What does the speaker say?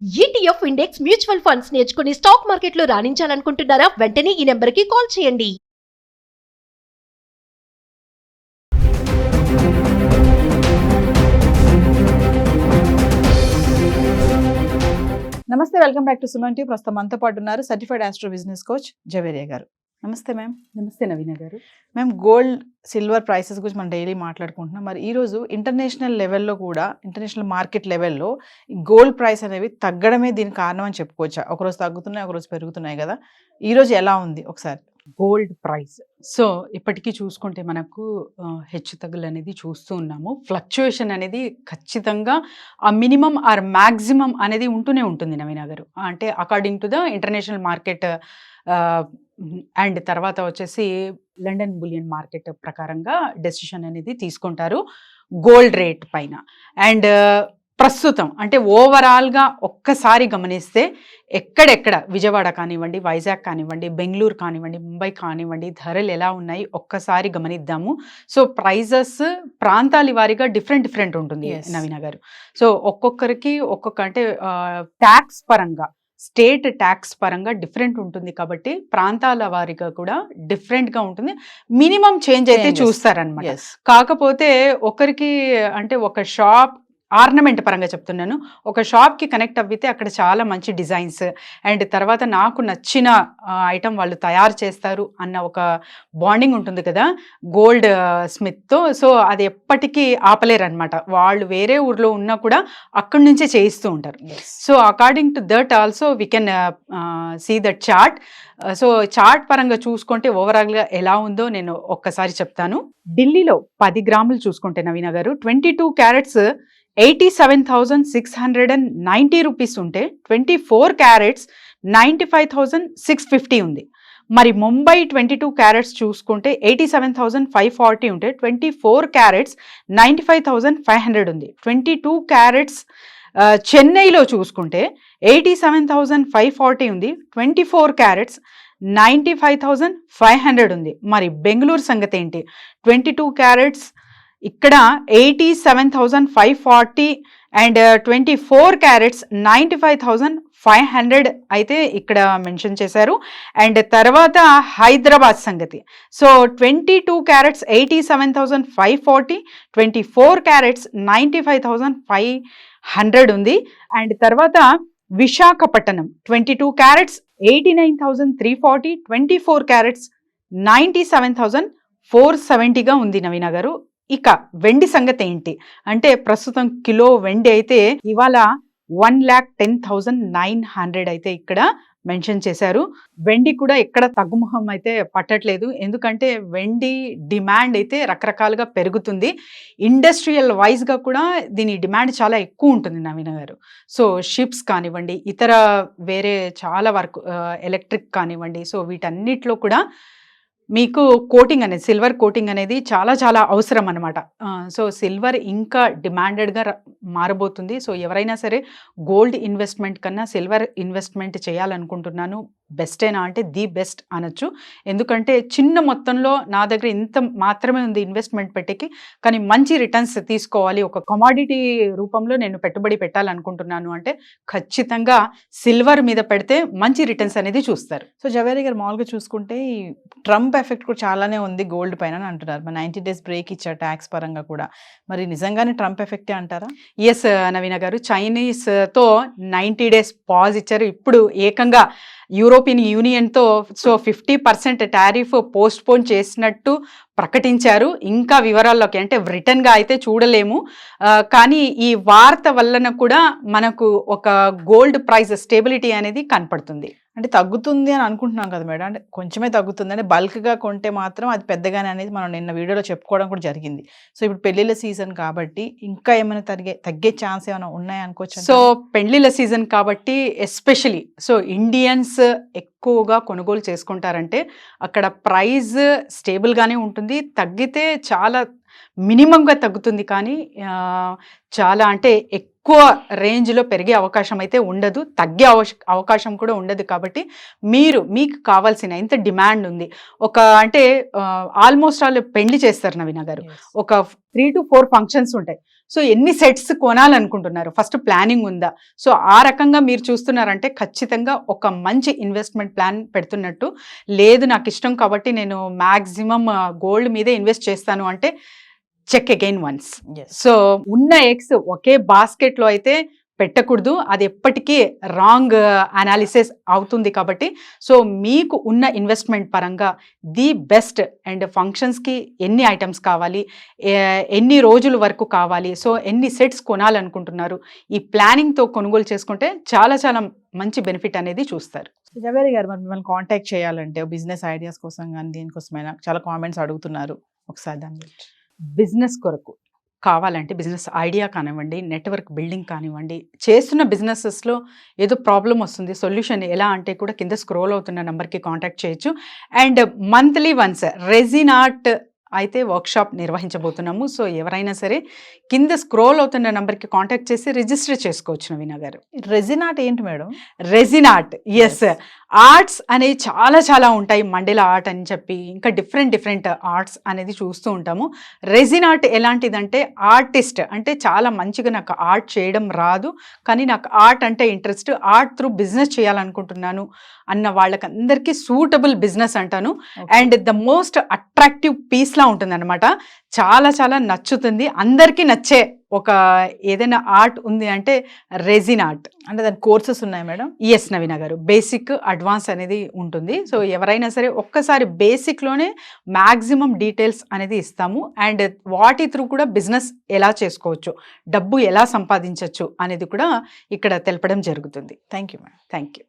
ETF index mutual funds నేర్చుకుని stock మార్కెట్లో రాణించాలనుకుంటున్నారా? వెంటనే ఈ నెంబర్కి కాల్ చేయండి. నమస్తే, welcome back to Suman TV. ప్రస్తుతం మనతో పాటు ఉన్నారు certified astro business coach Javeria గారు. నమస్తే మ్యామ్. నమస్తే నవీన గారు. మ్యామ్, గోల్డ్ సిల్వర్ ప్రైసెస్ గురించి మనం డైలీ మాట్లాడుకుంటున్నాం. మరి ఈరోజు ఇంటర్నేషనల్ లెవెల్లో కూడా, ఇంటర్నేషనల్ మార్కెట్ లెవెల్లో గోల్డ్ ప్రైస్ అనేవి తగ్గడమే దీనికి కారణం అని చెప్పుకోవచ్చా? ఒకరోజు తగ్గుతున్నాయి, ఒకరోజు పెరుగుతున్నాయి కదా. ఈరోజు ఎలా ఉంది ఒకసారి? గోల్డ్ ప్రైస్ సో ఇప్పటికీ చూసుకుంటే మనకు హెచ్చు తగ్గులు అనేది చూస్తూ ఉన్నాము. ఫ్లక్చుయేషన్ అనేది ఖచ్చితంగా ఆ మినిమం ఆర్ మ్యాక్సిమం అనేది ఉంటూనే ఉంటుంది నవీన గారు. అంటే according to the international market and తర్వాత వచ్చేసి లండన్ బులియన్ మార్కెట్ ప్రకారంగా డెసిషన్ అనేది తీసుకుంటారు గోల్డ్ రేట్ పైన. అండ్ ప్రస్తుతం అంటే ఓవరాల్గా ఒక్కసారి గమనిస్తే ఎక్కడెక్కడ విజయవాడ కానివ్వండి, వైజాగ్ కానివ్వండి, బెంగళూరు కానివ్వండి, ముంబై కానివ్వండి, ధరలు ఎలా ఉన్నాయి ఒక్కసారి గమనిద్దాము. సో ప్రైజెస్ ప్రాంతాల వారీగా డిఫరెంట్ ఉంటుంది నవీన గారు. సో ఒక్కొక్కరికి ఒక్కొక్క అంటే ట్యాక్స్ పరంగా, స్టేట్ ట్యాక్స్ పరంగా డిఫరెంట్ ఉంటుంది కాబట్టి ప్రాంతాల వారీగా కూడా డిఫరెంట్గా ఉంటుంది. మినిమం చేంజ్ అయితే చూస్తారనమాట. కాకపోతే ఒకరికి అంటే ఒక షాప్ ఆర్నమెంట్ పరంగా చెప్తున్నాను, ఒక షాప్కి కనెక్ట్ అవ్వితే అక్కడ చాలా మంచి డిజైన్స్ అండ్ తర్వాత నాకు నచ్చిన ఐటమ్ వాళ్ళు తయారు చేస్తారు అన్న ఒక బాండింగ్ ఉంటుంది కదా గోల్డ్ స్మిత్తో. సో అది ఎప్పటికీ ఆపలేరు అనమాట. వాళ్ళు వేరే ఊర్లో ఉన్నా కూడా అక్కడి నుంచే చేయిస్తూ ఉంటారు. So according to that also we can see that chart. So chart పరంగా చూసుకుంటే ఓవరాల్గా ఎలా ఉందో నేను ఒక్కసారి చెప్తాను. ఢిల్లీలో 10 గ్రాములు చూసుకుంటే నవీన గారు 22 క్యారెట్స్ 87,690 రూపీస్ ఉంటే 24 క్యారెట్స్ 95,650 ఉంది. మరి ముంబై 22 క్యారెట్స్ చూసుకుంటే 87,540 ఉంటే 24 క్యారెట్స్ 95,500 ఉంది. 22 క్యారెట్స్ చెన్నైలో చూసుకుంటే 87,540 ఉంది. 24 క్యారెట్స్ 95,500 ఉంది. మరి బెంగళూరు సంగతి ఏంటి? 22 క్యారెట్స్ ఇక్కడ 87,540 అండ్ 24 క్యారెట్స్ 95,500 అయితే ఇక్కడ మెన్షన్ చేశారు. అండ్ తర్వాత హైదరాబాద్ సంగతి. సో 22 క్యారెట్స్ 87,540, 24 క్యారెట్స్ 95,500 ఉంది. అండ్ తర్వాత విశాఖపట్నం 22 క్యారెట్స్ 89,340, 24 క్యారెట్స్ 97,470గా ఉంది నవీన గారు. ఇక వెండి సంగతి ఏంటి అంటే ప్రస్తుతం కిలో వెండి అయితే ఇవాళ 1,10,900 అయితే ఇక్కడ మెన్షన్ చేశారు. వెండి కూడా ఎక్కడ తగ్గుముఖం అయితే పట్టట్లేదు. ఎందుకంటే వెండి డిమాండ్ అయితే రకరకాలుగా పెరుగుతుంది. ఇండస్ట్రియల్ వైజ్గా కూడా దీని డిమాండ్ చాలా ఎక్కువ ఉంటుంది నవీన గారు. సో షిప్స్ కానివ్వండి, ఇతర వేరే చాలా వర్క్ ఎలక్ట్రిక్ కానివ్వండి, సో వీటన్నిటిలో కూడా మీకు కోటింగ్ అనేది, సిల్వర్ కోటింగ్ అనేది చాలా చాలా అవసరం అనమాట. సో సిల్వర్ ఇంకా డిమాండెడ్గా మారబోతుంది. సో ఎవరైనా సరే గోల్డ్ ఇన్వెస్ట్మెంట్ కన్నా సిల్వర్ ఇన్వెస్ట్మెంట్ చేయాలనుకుంటున్నాను, బెస్టేనా అంటే ది బెస్ట్ అనొచ్చు. ఎందుకంటే చిన్న మొత్తంలో నా దగ్గర ఇంత మాత్రమే ఉంది ఇన్వెస్ట్మెంట్ పెట్టేకి, కానీ మంచి రిటర్న్స్ తీసుకోవాలి, ఒక కమాడిటీ రూపంలో నేను పెట్టుబడి పెట్టాలనుకుంటున్నాను అంటే ఖచ్చితంగా సిల్వర్ మీద పెడితే మంచి రిటర్న్స్ అనేది చూస్తారు. సో జవేరియా గారు, మామూలుగా చూసుకుంటే ఈ ట్రంప్ ఎఫెక్ట్ కూడా చాలానే ఉంది గోల్డ్ పైన అని అంటున్నారు. మరి 90 days బ్రేక్ ఇచ్చారు ట్యాక్స్ పరంగా కూడా. మరి నిజంగానే ట్రంప్ ఎఫెక్టే అంటారా? ఎస్ నవీన గారు, చైనీస్తో 90 days పాజ్ ఇచ్చారు. ఇప్పుడు ఏకంగా యూరోపియన్ యూనియన్తో సో 50% టారిఫ్ పోస్ట్పోన్ చేసినట్టు ప్రకటించారు. ఇంకా వివరాల్లోకి అంటే రిటర్న్గా అయితే చూడలేము, కానీ ఈ వార్త వలన కూడా మనకు ఒక గోల్డ్ ప్రైస్ స్టేబిలిటీ అనేది కనపడుతుంది. అంటే తగ్గుతుంది అని అనుకుంటున్నాం కదా మేడం, అంటే కొంచెమే తగ్గుతుంది, అంటే బల్క్గా కొంటే మాత్రం అది పెద్దగానే అనేది మనం నిన్న వీడియోలో చెప్పుకోవడం కూడా జరిగింది. సో ఇప్పుడు పెళ్లిళ్ళ సీజన్ కాబట్టి ఇంకా ఏమైనా తగ్గే ఛాన్స్ ఏమైనా ఉన్నాయనుకోవచ్చు? సో పెళ్లిళ్ళ సీజన్ కాబట్టి ఎస్పెషలీ సో ఇండియన్స్ ఎక్కువగా కొనుగోలు చేసుకుంటారంటే అక్కడ ప్రైస్ స్టేబుల్గానే ఉంటుంది. తగ్గితే చాలా మినిమంగా తగ్గుతుంది, కానీ చాలా అంటే ఎక్కువ రేంజ్లో పెరిగే అవకాశం అయితే ఉండదు, తగ్గే అవకాశం కూడా ఉండదు. కాబట్టి మీకు కావాల్సిన ఎంత డిమాండ్ ఉంది, అంటే ఆల్మోస్ట్ ఆల్ పెళ్లి చేస్తారు నవీన గారు, ఒక 3 to 4 ఫంక్షన్స్ ఉంటాయి. సో ఎన్ని సెట్స్ కొనాలనుకుంటున్నారు, ఫస్ట్ ప్లానింగ్ ఉందా? సో ఆ రకంగా మీరు చూస్తున్నారంటే ఖచ్చితంగా ఒక మంచి ఇన్వెస్ట్మెంట్ ప్లాన్ పెడుతున్నట్టు. లేదు నాకు ఇష్టం కాబట్టి నేను మ్యాక్సిమం గోల్డ్ మీదే ఇన్వెస్ట్ చేస్తాను అంటే చెక్ అగైన్ వన్స్. సో ఉన్న ఎగ్స్ ఒకే బాస్కెట్లో అయితే పెట్టకూడదు, అది ఎప్పటికీ రాంగ్ అనాలిసిస్ అవుతుంది. కాబట్టి సో మీకు ఉన్న ఇన్వెస్ట్మెంట్ పరంగా ది బెస్ట్ అండ్ ఫంక్షన్స్కి ఎన్ని ఐటమ్స్ కావాలి, ఎన్ని రోజుల వరకు కావాలి, సో ఎన్ని సెట్స్ కొనాలనుకుంటున్నారు, ఈ ప్లానింగ్తో కొనుగోలు చేసుకుంటే చాలా చాలా మంచి బెనిఫిట్ అనేది చూస్తారు. జవేరి గారు, మరి మిమ్మల్ని కాంటాక్ట్ చేయాలంటే బిజినెస్ ఐడియాస్ కోసం కానీ దేనికోసమైనా చాలా కామెంట్స్ అడుగుతున్నారు, ఒకసారి దాని గురించి. బిజినెస్ కొరకు కావాలంటే బిజినెస్ ఐడియా కానివ్వండి, నెట్వర్క్ బిల్డింగ్ కానివ్వండి, చేస్తున్న బిజినెసెస్లో ఏదో ప్రాబ్లం వస్తుంది, సొల్యూషన్ ఎలా అంటే కూడా కింద స్క్రోల్ అవుతున్న నెంబర్కి కాంటాక్ట్ చేయొచ్చు. And monthly once resin art అయితే వర్క్షాప్ నిర్వహించబోతున్నాము. సో ఎవరైనా సరే కింద స్క్రోల్ అవుతున్న నెంబర్కి కాంటాక్ట్ చేసి రిజిస్టర్ చేసుకోవచ్చు. నవీన గారు, రెజిన్ ఆర్ట్ ఏంటి madam? Resin art, yes, arts అనేవి చాలా చాలా ఉంటాయి, మండల ఆర్ట్ అని చెప్పి ఇంకా డిఫరెంట్ ఆర్ట్స్ అనేది చూస్తూ ఉంటాము. రెజిన్ ఆర్ట్ ఎలాంటిదంటే ఆర్టిస్ట్ అంటే చాలా మంచిగా నాకు ఆర్ట్ చేయడం రాదు, కానీ నాకు ఆర్ట్ అంటే ఇంట్రెస్ట్, ఆర్ట్ త్రూ బిజినెస్ చేయాలనుకుంటున్నాను అన్న వాళ్ళకందరికీ సూటబుల్ బిజినెస్ అంటాను. అండ్ ద మోస్ట్ అట్రాక్టివ్ పీస్లా ఉంటుంది అనమాట, చాలా చాలా నచ్చుతుంది, అందరికీ నచ్చే ఒక ఏదైనా ఆర్ట్ ఉంది అంటే రెజిన్ ఆర్ట్. అంటే దాని కోర్సెస్ ఉన్నాయి మేడం? ఎస్ నవీన గారు, బేసిక్ అడ్వాన్స్ అనేది ఉంటుంది. సో ఎవరైనా సరే ఒక్కసారి బేసిక్లోనే మ్యాక్సిమం డీటెయిల్స్ అనేది ఇస్తాము. అండ్ వాటి త్రూ కూడా బిజినెస్ ఎలా చేసుకోవచ్చు, డబ్బు ఎలా సంపాదించవచ్చు అనేది కూడా ఇక్కడ తెలపడం జరుగుతుంది. Thank you madam. Thank you.